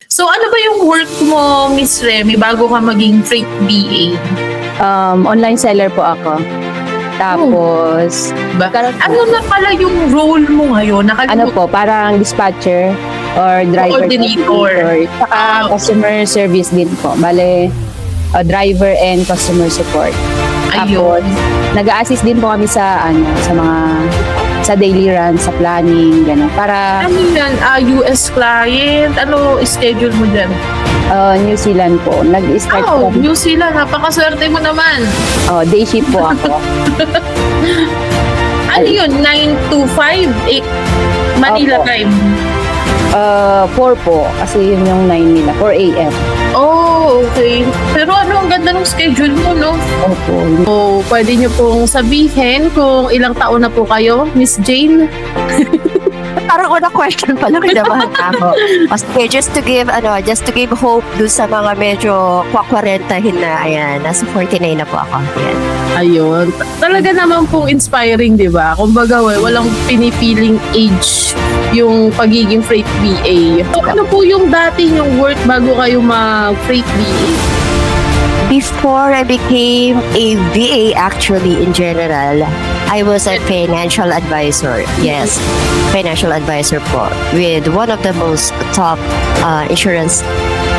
So ano ba yung work mo, Miss Remy, bago ka maging freight BA? Online seller po ako. Tapos, Ano na pala yung role mo ngayon? ano po, parang dispatcher or driver Coordinator. Saka customer service din po. Bale, driver and customer support. Tapos, Ayun. nag-a-assist din po kami sa sa daily run, sa planning, gano'n. Para Ano yan? US client? Ano schedule mo dyan? New Zealand po. Nag-start po. New Zealand. Napakaswerte mo naman. Day shift po ako. Ano yun? 9 to 5? Manila Opo. time? 4 po. Kasi yun yung 9 nila. 4 a.m. Oh, okay. Pero ano, ang ganda ng schedule mo, no? Opo. So, pwede nyo pong sabihin kung ilang taon na po kayo, Miss Jane? Parang una question pa lang kinabahan ako. Okay, just to give hope dun sa mga medyo kwakwarentahin na, ayan, nasa 49 na po ako. Ayan. Ayun. Talaga naman pong inspiring, di ba? Kumbaga, walang pinipiling age yung pagiging freight BA. So, ano po yung dati yung work bago kayo mag-freight BA? Before I became a VA, actually, in general, I was a financial advisor. Yes, financial advisor po with one of the most top insurance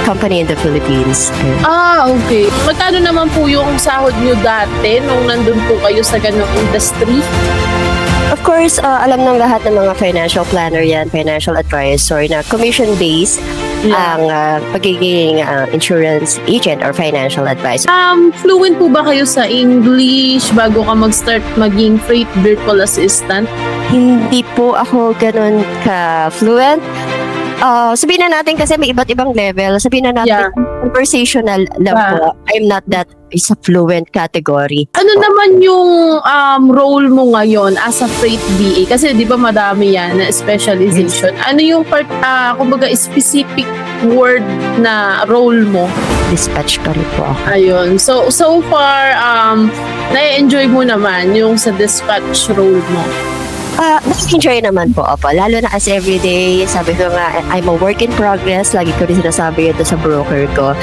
company in the Philippines. Okay. Magkano naman po yung sahod nyo dati nung nandun po kayo sa ganong industry? Of course, alam ng lahat ng mga financial planner yan, financial advisor na commission-based ang pagiging insurance agent or financial advisor. Fluent po ba kayo sa English bago ka mag-start maging freight virtual assistant? Hindi po ako ganun ka-fluent. Sabihin na natin kasi may iba't ibang level. Sabihin na natin conversational lang po. I'm not that is a fluent category. Ano naman yung role mo ngayon as a freight BA? Kasi di ba madami yan na specialization. Ano yung kumbaga specific word na role mo? Dispatch pa rin po ako. Ayun. So far, na-enjoy mo naman yung sa dispatch role mo? Nag-enjoy naman po ako. Lalo na as everyday, sabi ko nga, I'm a work in progress. Lagi ko rin sinasabi ito sa broker ko.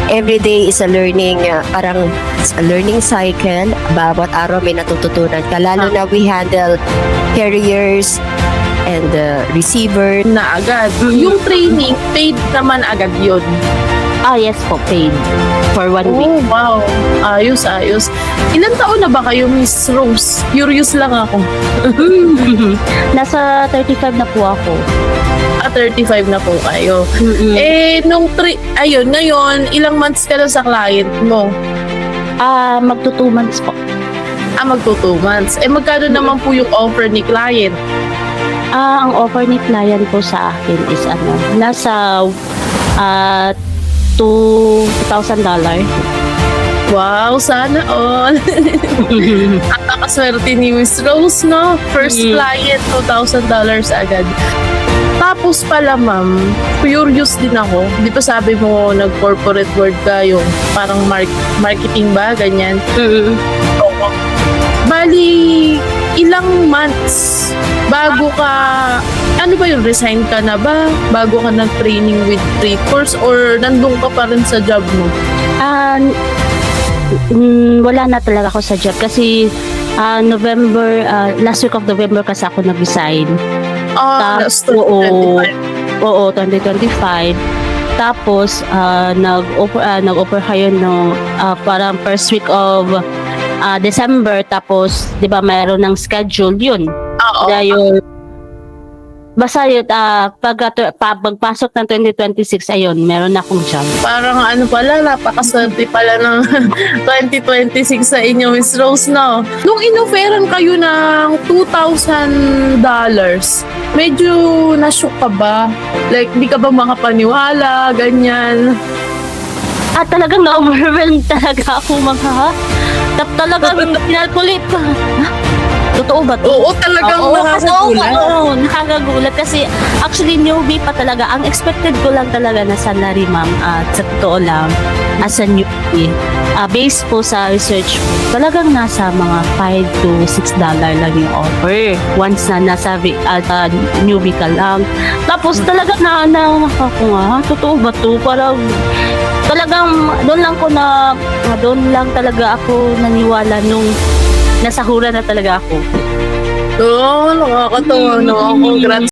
Everyday is a learning, parang a learning cycle. Bawat araw may natututunan ka. Lalo na we handle carriers and receiver. Na agad. Yung training, paid naman agad yun. Yes po, paid for 1 week. Oh, wow. Ayos. Ilan taon na ba kayo, Miss Rose? Curious lang ako. Nasa 35 na po ako. 35 na po kayo. Ngayon, ilang months ka na sa client mo? Magto 2 months po. Magto 2 months. Magkano naman po yung offer ni client? Ang offer ni client po sa akin is nasa $2,000. Wow, sana all. Ang nakaswerte ni Miss Rose, no? First client, $2,000 agad. Tapos pala, ma'am, curious din ako. Di ba sabi mo, nag-corporate world ka, yung parang marketing ba, ganyan? Oo. Bali, ilang months bago ka, ano ba yun, resign ka na ba? Bago ka nag-training with freight force or nandun ka pa rin sa job mo? Wala na talaga ako sa job kasi November, last week of November kasi ako nag-resign. Last 2025. Oo, 2025. Tapos, nag-offer kayo parang first week of December. Tapos, di ba, mayroon ng schedule yun. Oo. Dahil, basta yun, pagpasok ng 2026, ayun, meron na akong job. Parang napakaswerte pala ng 2026 sa inyo, Miss Rose, no? Nung inoferan kayo ng $2,000, medyo na-shock ka ba? Like, di ka ba makapaniwala, ganyan? Talagang na-overwhelmed talaga ako talagang pinalkulit ko. Totoo ba to? Oo, talagang nakakagulat. Oo, nakakagulat kasi actually newbie pa talaga. Ang expected ko lang talaga na salary, ma'am, at sa totoo lang, as a newbie, based po sa research ko, talagang nasa mga $5 to $6 lang yung offer. Once na nasa newbie ka lang. Tapos talaga ako nga, totoo ba to? Parang talagang doon lang talaga ako naniwala nung nasahura na talaga ako. Oo, nakakatawa no. Congrats